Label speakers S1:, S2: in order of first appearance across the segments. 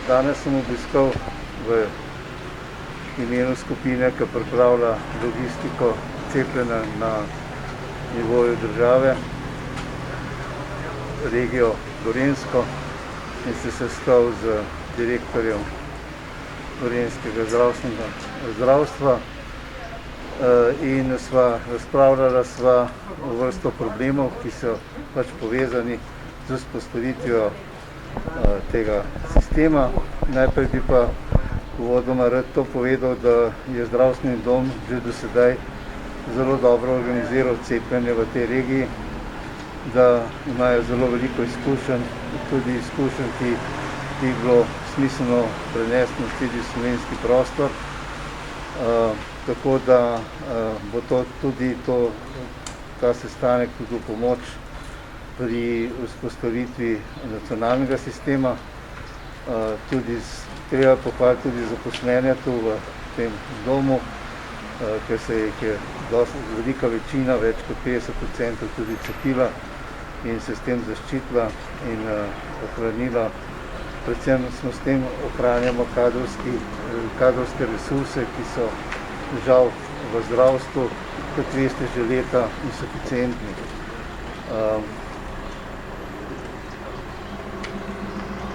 S1: Danes sem obiskal v imenu skupine, ki pripravlja logistiko cepljenja na nivoju države, regijo Gorenjsko, in se sestal z direktorjem gorenjskega zdravstva in razpravljala sva o vrsto problemov, ki so pač povezani z vzpostavitvijo tega sistema. Najprej bi pa uvodoma rad to povedal, da je zdravstveni dom že do sedaj zelo dobro organiziral cepljenje v tej regiji, da imajo zelo veliko izkušenj, tudi izkušenj, ki je bilo smiselno prenesti na tudi slovenski prostor. Tako da bo ta sestanek tudi v pomoč pri vzpostavitvi nacionalnega sistema. Treba pohvaliti tudi zaposlene tu v tem domu, ker se je velika večina, več kot 50%, tudi cepila in se s tem zaščitila in ohranila. Predvsem smo s tem ohranjamo kadrovske resurse, ki so žal v zdravstvu, kot veste, že leta insuficientni.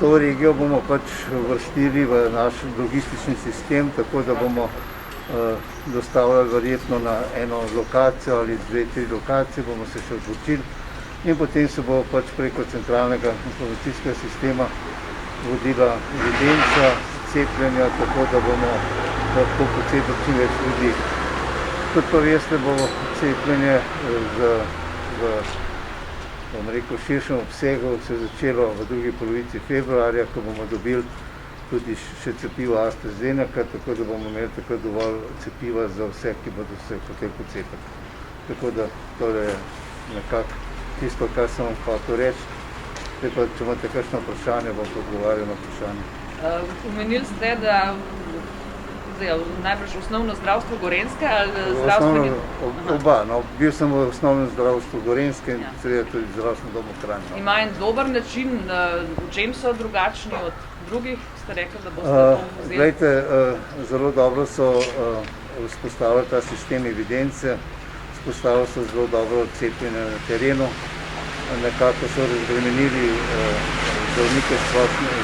S1: To regijo bomo pač uvrstili v naš logistični sistem, tako da bomo dostavljali verjetno na eno lokacijo ali 2-3 lokacije, bomo se še odločili in potem se bo pač preko centralnega informacijskega sistema vodila evidenca cepljenja, tako da bomo lahko pocepili čim več ljudi. Kot pa veste, bo cepljenje v širšem obsegu se je začelo v drugi polovici februarja, ko bomo dobili tudi še cepivo AstraZeneca, tako da bomo imeli tako dovolj cepiva za vse, ki bodo se hoteli pocepiti. Tako da to je nekako tisto, kar sem vam hotel reči. Zdaj pa, če imate kakšno vprašanje, bom odgovarjal na vprašanje.
S2: Omenili ste, da najbrž osnovno zdravstvo Gorenjske ali zdravstveni...
S1: Oba, bil sem v osnovnem zdravstvu Gorenjske in seveda tudi zdravstvenem domu Kranj.
S2: Ima en dober način, v čem so drugačni od drugih, ste rekli, da boste to vzeli?
S1: Glejte, zelo dobro so vzpostavili ta sistem evidence, vzpostavili so zelo dobro cepljenje na terenu, nekako so razbremenili zdravnike,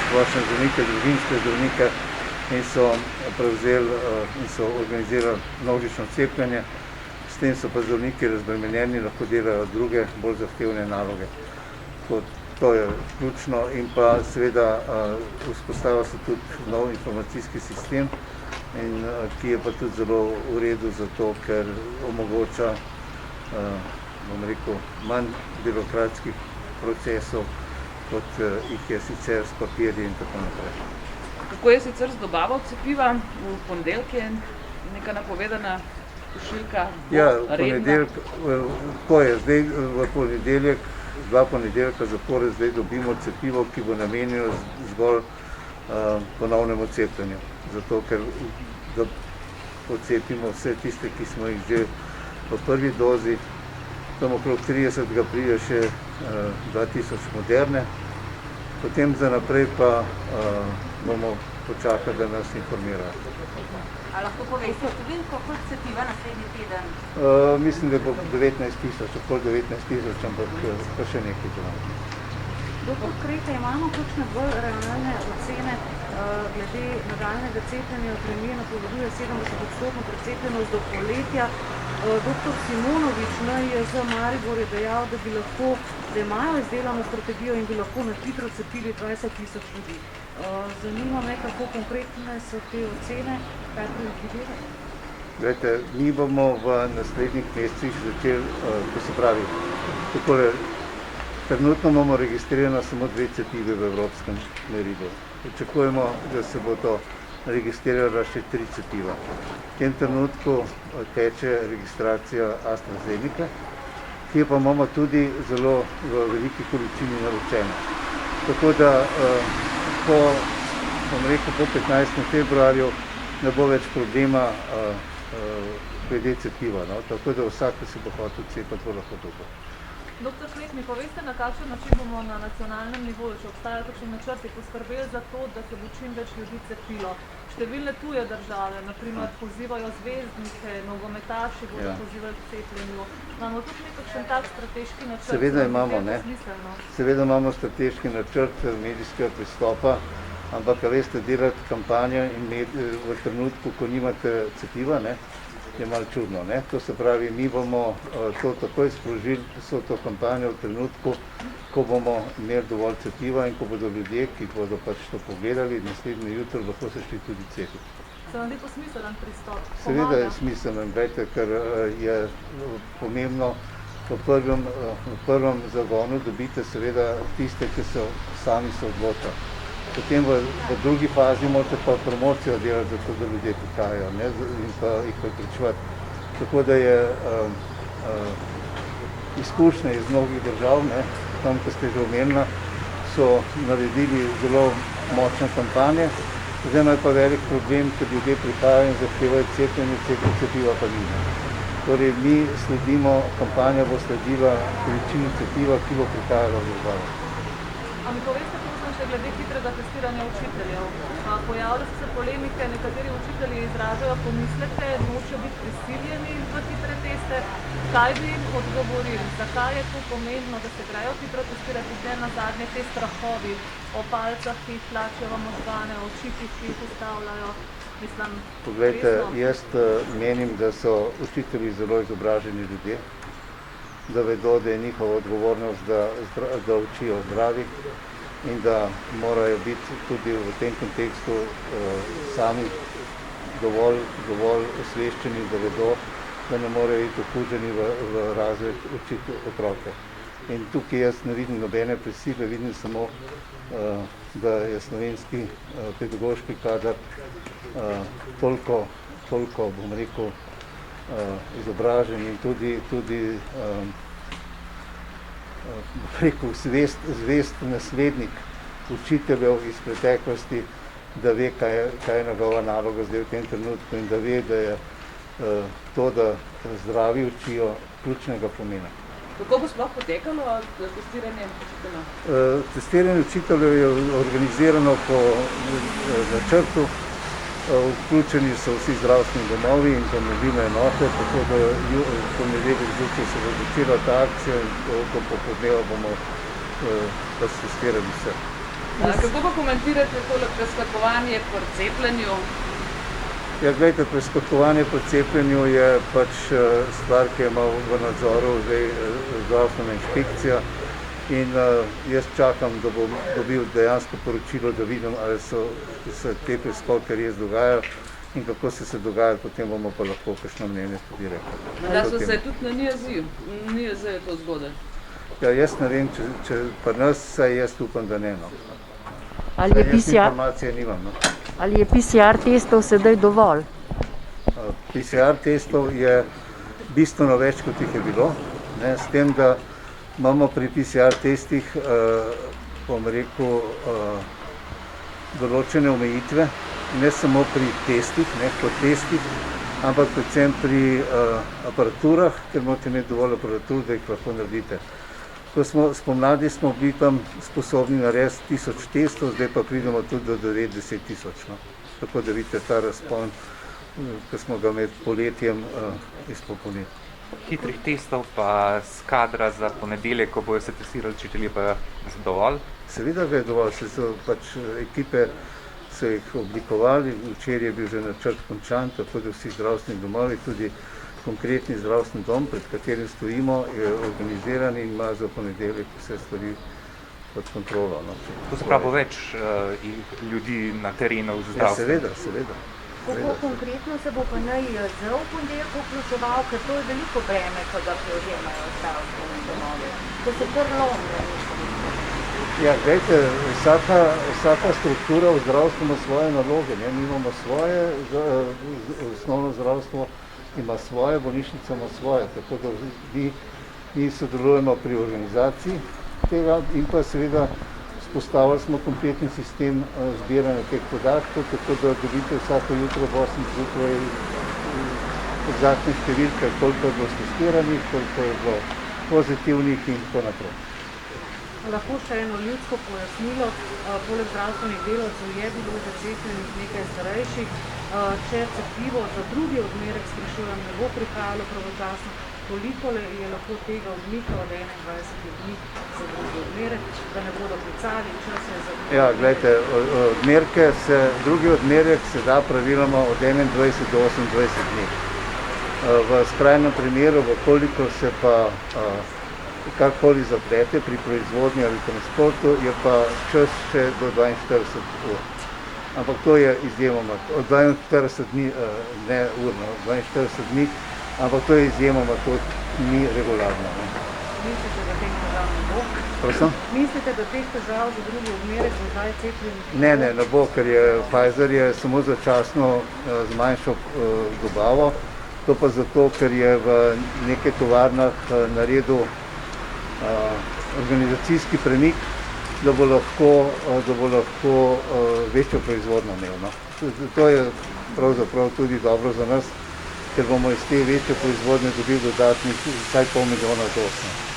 S1: splošne zdravnike, družinske zdravnike, in so prevzeli in so organizirali množično cepljenje. S tem so pa zdravniki razbremenjeni, lahko delajo druge, bolj zahtevne naloge. To je ključno in pa seveda vzpostavil se tudi nov informacijski sistem, ki je pa tudi zelo v redu zato, ker omogoča manj birokratskih procesov, kot jih je sicer s papirji in tako naprej.
S2: Kako je sicer z dobavo cepiva? V ponedeljek je neka napovedana pošiljka redna?
S1: Tako je. Zdaj v ponedeljek, 2 ponedeljka zapored zdaj dobimo cepivo, ki bo namenjeno zgolj ponovnemu cepljenju. Zato, ker da pocepimo vse tiste, ki smo jih že v prvi dozi, tam okrog 30. pride še 2000 Moderne. Potem za naprej pa bomo počakali, da nas informirajo.
S3: A lahko poveste številko, koliko cepiva naslednji teden?
S1: Mislim, da bo 19,000, okoli 19,000, ampak pa še nekaj zelo.
S4: Doktor Kreta, imamo kakšne bolj realne ocene glede nadaljnega cepljenja? Premier napoveduje 70% precepljenost do poletja. Doktor Simonovič, NIJZ Maribor, je dejal, da imajo izdelano strategijo in bi lahko na hitro cepili 20,000 ljudi. Zanima me, kako konkretne so te ocene, kaj predvidevate?
S1: Glejte, mi bomo v naslednjih mesecih začeli, to se pravi, takole, trenutno imamo registrirano samo 2 cepivi v evropskem merilu. Pričakujemo, da se bo to registrirala še 3 cepiva. V tem trenutku teče registracija AstraZeneca, ki pa imamo tudi zelo v veliki količini naročeno. Tako da po 15. februarju ne bo več problema glede cepiva. Tako da vsak, ki se bo hotel cepiti, bo lahko dobil.
S5: Doktor Šlek, mi poveste, na kakšen način bomo na nacionalnem nivoju, če obstajajo kakšni načrti, poskrbeli za to, da se bo čim več ljudi cepilo? Številne tuje države, naprimer, pozivajo zvezdnike, nogometaši bodo pozivali k cepljenju. Imamo tudi nekakšen tak strateški načrt?
S1: Seveda imamo, ne. Seveda imamo strateški načrt medijskega pristopa, ampak, veste, delati kampanjo in v trenutku, ko nimate cepiva, ne, je malo čudno, ne. To se pravi, mi bomo to takoj sprožili, vso to kampanjo v trenutku, ko bomo imeli dovolj cepiva in ko bodo ljudje, ki bodo pač to pogledali, naslednje jutro lahko se šli tudi cepiti.
S5: Se vam zdi to smiselen pristop?
S1: Seveda je smiselen, glejte, ker je pomembno, v prvem zagonu dobite seveda tiste, ki so sami se odločili. Potem v drugi fazi morate pa promocijo delati, zato da ljudje prihajajo, ne, in pa jih prepričevati. Tako da je izkušnje iz mnogih držav, ne, tam, ko ste že omenili, so naredili zelo močne kampanje. Zdaj imajo pa velik problem, ker ljudje prihajajo in zahtevajo cepljenje, cepiva pa ni. Torej, mi sledimo, kampanja bo sledila količini cepiva, ki bo prihajala v državo.
S5: A mi poveste, še glede hitrega testiranja učiteljev. Pojavljajo se polemike, nekateri učitelji izražajo pomisleke, nočejo biti prisiljeni v hitre teste. Kaj bi jim odgovorili? Zakaj je to pomembno, da se grejo hitro testirati? Ne nazadnje te strahovi o palcah, ki jih tlačijo v možgane, o čipih, ki jih ustavljajo. Mislim,
S1: poglejte, jaz menim, da so učitelji zelo izobraženi ljudje, da vedo, da je njihova odgovornost, da učijo zdravi in da morajo biti tudi v tem kontekstu sami dovolj osveščeni, da vedo, da ne morejo iti okuženi v razred učiti otroke. In tukaj jaz ne vidim nobene prisile, vidim samo, da je slovenski pedagoški kader toliko, bom rekel, izobražen in tudi zvest naslednik učiteljev iz preteklosti, da ve, kaj je njegova naloga zdaj v tem trenutku in da ve, da je to, da zdravi učijo, ključnega pomena.
S2: Kako bo sploh potekalo testiranje učiteljev?
S1: Testiranje učiteljev je organizirano po načrtu. Vključeni so vsi zdravstveni domovi in pa mobilne enote, tako da v ponedeljek zjutraj se bo začela ta akcija in do popoldneva bomo testirali vse.
S2: Kako pa komentirate tole preskakovanje pri cepljenju?
S1: Ja, gledajte, preskakovanje pri cepljenju je pač stvar, ki je malo v nadzoru zdaj zdravstvena inšpekcija. In jaz čakam, da bom dobil dejansko poročilo, da vidim, ali so se te preskoke res dogajajo in kako se dogajajo, potem bomo pa lahko kakšno mnenje tudi rekli.
S2: Da so se tudi na NIJZ je to zgodaj?
S1: Ja, jaz ne vem, če pri nas, saj jaz upam, da ne.
S6: Jaz informacije nimam. Ali je PCR testov sedaj dovolj?
S1: PCR testov je bistveno več, kot jih je bilo, s tem, da imamo pri PCR testih, bom rekel, določene omejitve, ne samo pri testih, ampak predvsem pri aparaturah, ker morate imeti dovolj aparatur, da jih lahko naredite. Spomladi smo bili tam sposobni narediti 1000 testov, zdaj pa pridemo tudi do 90.000. Tako da vidite ta razpon, ki smo ga med poletjem izpopolnili.
S7: Hitrih testov pa z kadra za ponedeljek, ko bojo se testirali učitelji, pa dovolj?
S1: Seveda ga je dovolj, ekipe so jih oblikovali, včeraj je bil že načrt končan, tako da vsi zdravstveni domovi, tudi konkretni zdravstveni dom, pred katerim stojimo, je organiziran in ima za ponedeljek vse stvari pod kontrolo.
S7: To se pravi, bo več ljudi na terenu z zdravstvenim?
S1: Ja, seveda.
S3: Kako konkretno se bo pa NIJZ v ponedeljek vključeval, ker to je veliko breme, ko ga prevzemajo zdravstveni domovi. To se kar lomi.
S1: Ja, gledajte, vsaka struktura v zdravstvu ima svoje naloge. Mi imamo svoje, osnovno zdravstvo ima svoje, bolnišnica ima svoje. Tako da mi sodelujemo pri organizaciji tega in pa seveda postavili smo kompletni sistem zbiranja teh podatkov, tako da dobite vsako jutro ob 8 zjutraj egzaktne številke, koliko je bilo testiranih, koliko je bilo pozitivnih in tako naprej.
S4: Lahko še eno ljudsko pojasnilo, poleg zdravstvenih delavcev je bilo že cepljenih nekaj starejših, če cepivo za drugi odmerek, sprašujem, ne bo prihajalo pravočasno, koliko je lahko tega odmika od 21 dni za drugi odmerek, da ne bodo klicali, čas je za drugi
S1: Ja, gledajte, drugi odmerek se da praviloma od 21 do 28 dni. V skrajnem primeru, koliko se pa karkoli zaplete pri proizvodnji ali transportu, je pa čas še do 42 ur. Ampak to je izjemoma, od 42 dni, ne urno, 42 dni, ampak to je izjemoma, to ni regularno.
S4: Mislite, da teh težav ne bo?
S1: Prosim?
S4: Mislite, da teh težav za drugi odmerek bo zdaj cepljenje?
S1: Ne bo, ker je Pfizer je samo začasno zmanjšal dobavo, to pa zato, ker je v nekaj tovarnah naredil organizacijski premik, da bo lahko večjo proizvodnjo imel. No. To je pravzaprav tudi dobro za nas, ker bomo iz te večje proizvodnje dobili dodatnih vsaj 500 000 doz.